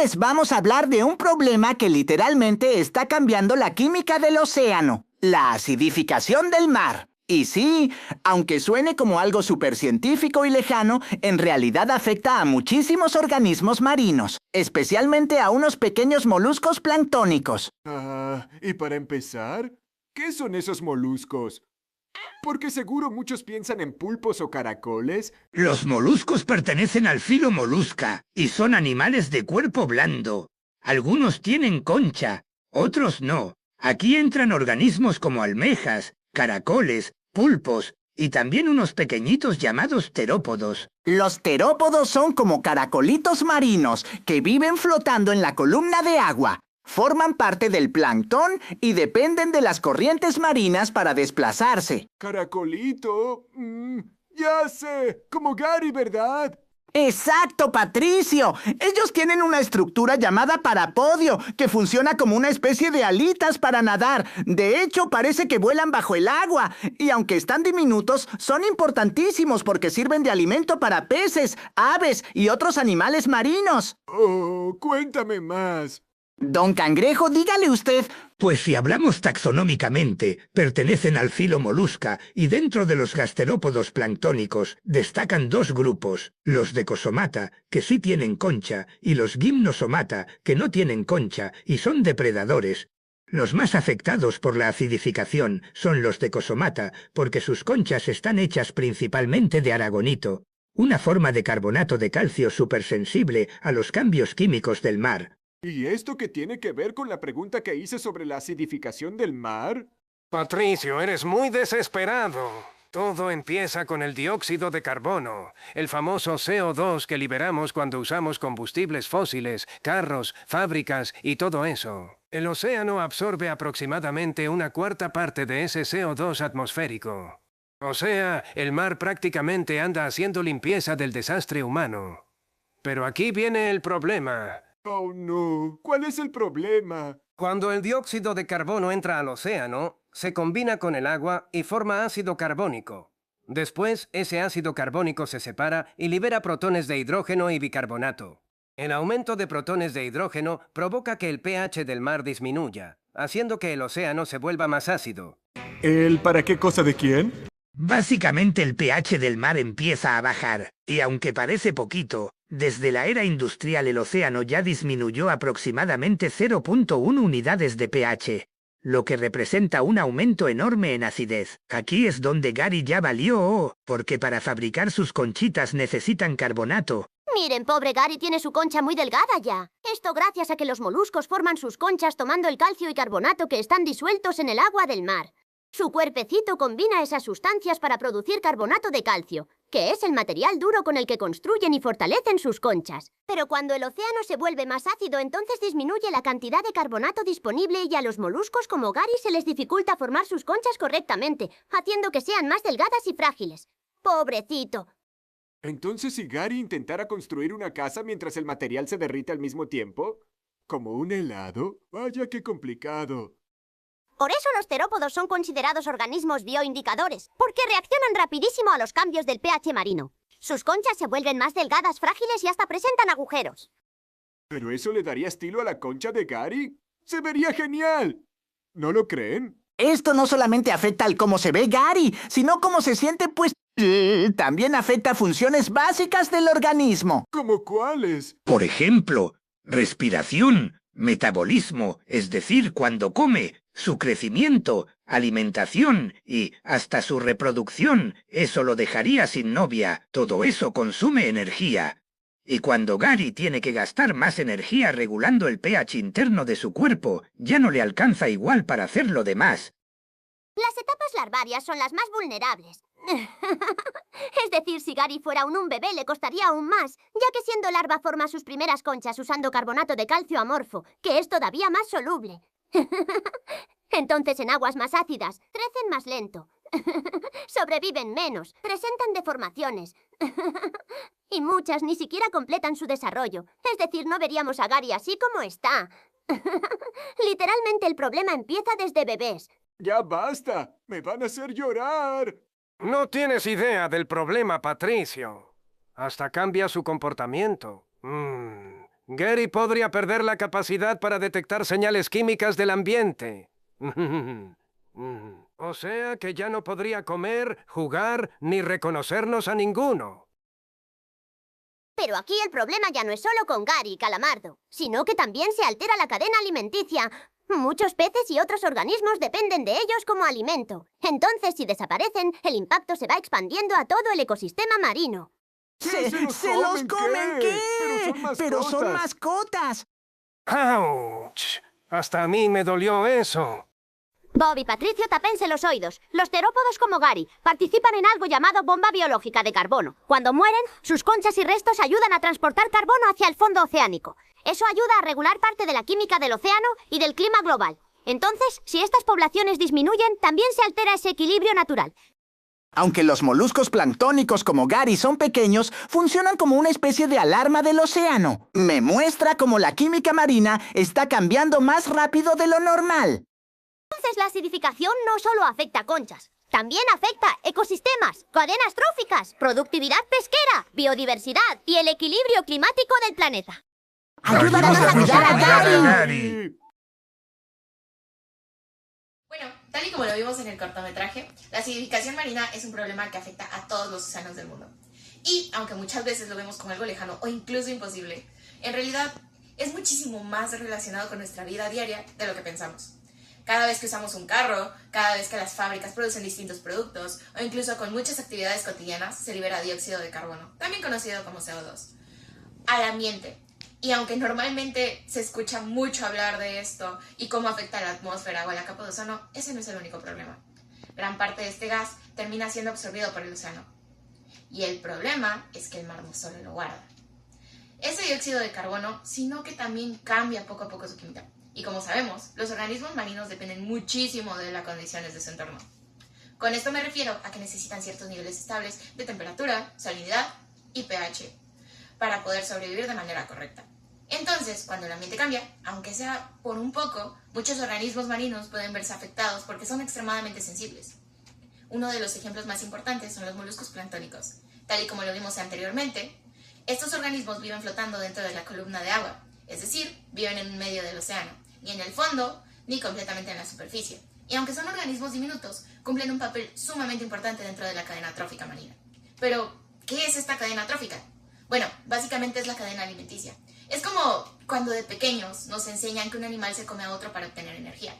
les vamos a hablar de un problema que literalmente está cambiando la química del océano, la acidificación del mar. Y sí, aunque suene como algo supercientífico y lejano, en realidad afecta a muchísimos organismos marinos, especialmente a unos pequeños moluscos planctónicos. Y para empezar, ¿qué son esos moluscos? Porque seguro muchos piensan en pulpos o caracoles. Los moluscos pertenecen al filo Molusca y son animales de cuerpo blando. Algunos tienen concha, otros no. Aquí entran organismos como almejas, caracoles, pulpos y también unos pequeñitos llamados terópodos. Los terópodos son como caracolitos marinos que viven flotando en la columna de agua. Forman parte del plancton y dependen de las corrientes marinas para desplazarse. Caracolito. Ya sé, como Gary, ¿verdad? ¡Exacto, Patricio! Ellos tienen una estructura llamada parapodio, que funciona como una especie de alitas para nadar. De hecho, parece que vuelan bajo el agua. Y aunque están diminutos, son importantísimos porque sirven de alimento para peces, aves y otros animales marinos. Oh, cuéntame más. Don Cangrejo, dígale usted. Pues si hablamos taxonómicamente, pertenecen al filo Molusca y dentro de los gasterópodos planctónicos destacan dos grupos, los Decosomata, que sí tienen concha, y los Gymnosomata, que no tienen concha y son depredadores. Los más afectados por la acidificación son los Decosomata, porque sus conchas están hechas principalmente de aragonito, una forma de carbonato de calcio supersensible a los cambios químicos del mar. ¿Y esto qué tiene que ver con la pregunta que hice sobre la acidificación del mar? Patricio, eres muy desesperado. Todo empieza con el dióxido de carbono, el famoso CO2 que liberamos cuando usamos combustibles fósiles, carros, fábricas y todo eso. El océano absorbe aproximadamente una cuarta parte de ese CO2 atmosférico. O sea, el mar prácticamente anda haciendo limpieza del desastre humano. Pero aquí viene el problema. Oh, no. ¿Cuál es el problema? Cuando el dióxido de carbono entra al océano, se combina con el agua y forma ácido carbónico. Después, ese ácido carbónico se separa y libera protones de hidrógeno y bicarbonato. El aumento de protones de hidrógeno provoca que el pH del mar disminuya, haciendo que el océano se vuelva más ácido. ¿El para qué cosa de quién? Básicamente el pH del mar empieza a bajar, y aunque parece poquito, desde la era industrial el océano ya disminuyó aproximadamente 0.1 unidades de pH, lo que representa un aumento enorme en acidez. Aquí es donde Gary ya valió, porque para fabricar sus conchitas necesitan carbonato. Miren, pobre Gary tiene su concha muy delgada ya. Esto gracias a que los moluscos forman sus conchas tomando el calcio y carbonato que están disueltos en el agua del mar. Su cuerpecito combina esas sustancias para producir carbonato de calcio, que es el material duro con el que construyen y fortalecen sus conchas. Pero cuando el océano se vuelve más ácido, entonces disminuye la cantidad de carbonato disponible y a los moluscos como Gary se les dificulta formar sus conchas correctamente, haciendo que sean más delgadas y frágiles. ¡Pobrecito! Entonces, si Gary intentara construir una casa mientras el material se derrite al mismo tiempo, ¿como un helado? Vaya qué complicado. Por eso los terópodos son considerados organismos bioindicadores, porque reaccionan rapidísimo a los cambios del pH marino. Sus conchas se vuelven más delgadas, frágiles y hasta presentan agujeros. ¿Pero eso le daría estilo a la concha de Gary? ¡Se vería genial! ¿No lo creen? Esto no solamente afecta al cómo se ve Gary, sino cómo se siente, pues también afecta funciones básicas del organismo. ¿Cómo cuáles? Por ejemplo, respiración, metabolismo, es decir, cuando come, su crecimiento, alimentación y hasta su reproducción. Eso lo dejaría sin novia. Todo eso consume energía. Y cuando Gary tiene que gastar más energía regulando el pH interno de su cuerpo, ya no le alcanza igual para hacer lo demás. Las etapas larvarias son las más vulnerables. Es decir, si Gary fuera un bebé le costaría aún más, ya que siendo larva forma sus primeras conchas usando carbonato de calcio amorfo, que es todavía más soluble. Entonces en aguas más ácidas, crecen más lento, sobreviven menos, presentan deformaciones y muchas ni siquiera completan su desarrollo. Es decir, no veríamos a Gary así como está. Literalmente el problema empieza desde bebés. ¡Ya basta! ¡Me van a hacer llorar! No tienes idea del problema, Patricio. Hasta cambia su comportamiento. Gary podría perder la capacidad para detectar señales químicas del ambiente. O sea que ya no podría comer, jugar, ni reconocernos a ninguno. Pero aquí el problema ya no es solo con Gary y Calamardo, sino que también se altera la cadena alimenticia. Muchos peces y otros organismos dependen de ellos como alimento. Entonces, si desaparecen, el impacto se va expandiendo a todo el ecosistema marino. ¡Se los comen qué! ¡Pero son mascotas! ¡Auch! Hasta a mí me dolió eso. Bob y Patricio, tápense los oídos. Los terópodos como Gary participan en algo llamado bomba biológica de carbono. Cuando mueren, sus conchas y restos ayudan a transportar carbono hacia el fondo oceánico. Eso ayuda a regular parte de la química del océano y del clima global. Entonces, si estas poblaciones disminuyen, también se altera ese equilibrio natural. Aunque los moluscos planctónicos como Gary son pequeños, funcionan como una especie de alarma del océano. Me muestra cómo la química marina está cambiando más rápido de lo normal. Entonces, la acidificación no solo afecta a conchas, también afecta ecosistemas, cadenas tróficas, productividad pesquera, biodiversidad y el equilibrio climático del planeta. ¡Ayúdanos a cuidar a Gary! Bueno, tal y como lo vimos en el cortometraje, la acidificación marina es un problema que afecta a todos los océanos del mundo. Y, aunque muchas veces lo vemos como algo lejano o incluso imposible, en realidad es muchísimo más relacionado con nuestra vida diaria de lo que pensamos. Cada vez que usamos un carro, cada vez que las fábricas producen distintos productos, o incluso con muchas actividades cotidianas, se libera dióxido de carbono, también conocido como CO2, al ambiente. Y aunque normalmente se escucha mucho hablar de esto y cómo afecta a la atmósfera o a la capa de ozono, ese no es el único problema. Gran parte de este gas termina siendo absorbido por el océano. Y el problema es que el mar no solo lo guarda ese dióxido de carbono, sino que también cambia poco a poco su química. Y como sabemos, los organismos marinos dependen muchísimo de las condiciones de su entorno. Con esto me refiero a que necesitan ciertos niveles estables de temperatura, salinidad y pH para poder sobrevivir de manera correcta. Entonces, cuando el ambiente cambia, aunque sea por un poco, muchos organismos marinos pueden verse afectados porque son extremadamente sensibles. Uno de los ejemplos más importantes son los moluscos planctónicos. Tal y como lo vimos anteriormente, estos organismos viven flotando dentro de la columna de agua, es decir, viven en medio del océano, ni en el fondo, ni completamente en la superficie. Y aunque son organismos diminutos, cumplen un papel sumamente importante dentro de la cadena trófica marina. Pero, ¿qué es esta cadena trófica? Bueno, básicamente es la cadena alimenticia. Es como cuando de pequeños nos enseñan que un animal se come a otro para obtener energía.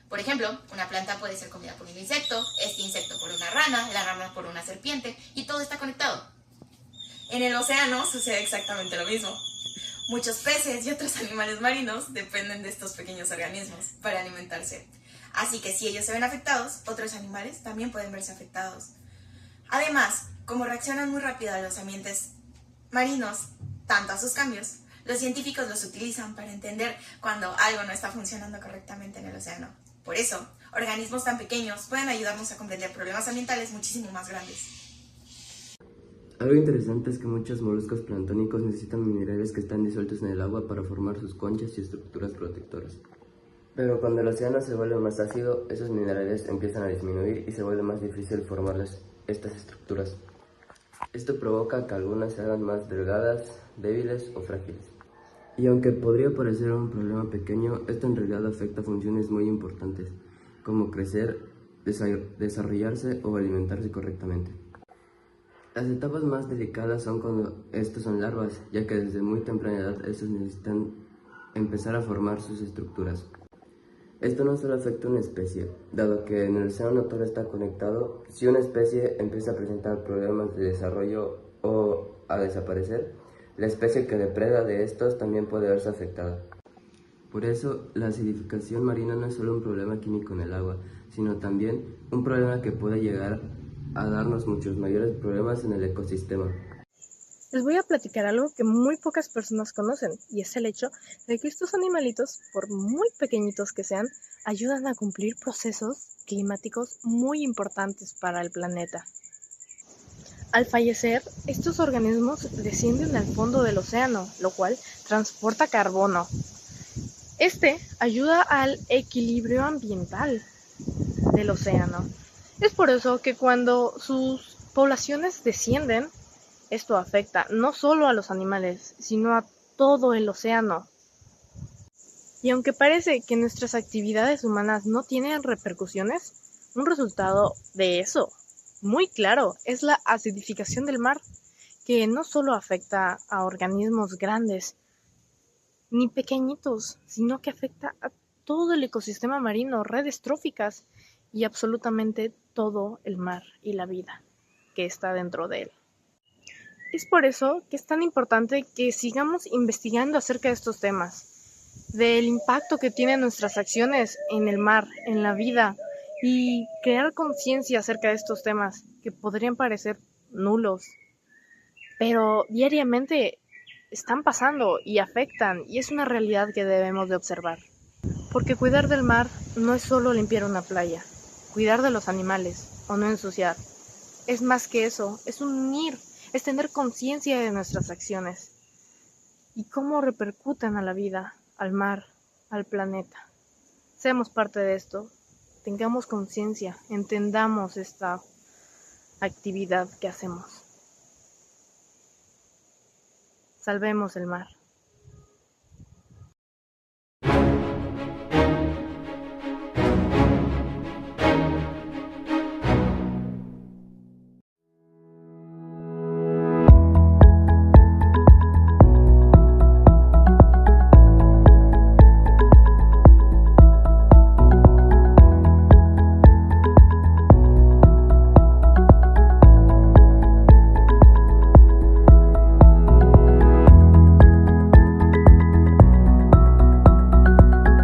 Por ejemplo, una planta puede ser comida por un insecto, este insecto por una rana, la rana por una serpiente, y todo está conectado. En el océano sucede exactamente lo mismo. Muchos peces y otros animales marinos dependen de estos pequeños organismos para alimentarse. Así que si ellos se ven afectados, otros animales también pueden verse afectados. Además, como reaccionan muy rápido a los ambientes marinos, tanto a sus cambios, los científicos los utilizan para entender cuando algo no está funcionando correctamente en el océano. Por eso, organismos tan pequeños pueden ayudarnos a comprender problemas ambientales muchísimo más grandes. Algo interesante es que muchos moluscos planctónicos necesitan minerales que están disueltos en el agua para formar sus conchas y estructuras protectoras. Pero cuando el océano se vuelve más ácido, esos minerales empiezan a disminuir y se vuelve más difícil formar estas estructuras. Esto provoca que algunas se hagan más delgadas, débiles o frágiles. Y aunque podría parecer un problema pequeño, esto en realidad afecta funciones muy importantes, como crecer, desarrollarse o alimentarse correctamente. Las etapas más delicadas son cuando estos son larvas, ya que desde muy temprana edad estos necesitan empezar a formar sus estructuras. Esto no solo afecta a una especie, dado que en el océano todo está conectado. Si una especie empieza a presentar problemas de desarrollo o a desaparecer, la especie que depreda de estos también puede verse afectada. Por eso, la acidificación marina no es solo un problema químico en el agua, sino también un problema que puede llegar a darnos muchos mayores problemas en el ecosistema. Les voy a platicar algo que muy pocas personas conocen, y es el hecho de que estos animalitos, por muy pequeñitos que sean, ayudan a cumplir procesos climáticos muy importantes para el planeta. Al fallecer, estos organismos descienden al fondo del océano, lo cual transporta carbono. Este ayuda al equilibrio ambiental del océano. Es por eso que cuando sus poblaciones descienden, esto afecta no solo a los animales, sino a todo el océano. Y aunque parece que nuestras actividades humanas no tienen repercusiones, un resultado de eso, muy claro, es la acidificación del mar, que no solo afecta a organismos grandes ni pequeñitos, sino que afecta a todo el ecosistema marino, redes tróficas y absolutamente todo el mar y la vida que está dentro de él. Es por eso que es tan importante que sigamos investigando acerca de estos temas, del impacto que tienen nuestras acciones en el mar, en la vida, y crear conciencia acerca de estos temas que podrían parecer nulos, pero diariamente están pasando y afectan, y es una realidad que debemos de observar. Porque cuidar del mar no es solo limpiar una playa, cuidar de los animales o no ensuciar. Es más que eso, es unir, es tener conciencia de nuestras acciones y cómo repercuten a la vida, al mar, al planeta. Seamos parte de esto, tengamos conciencia, entendamos esta actividad que hacemos. Salvemos el mar.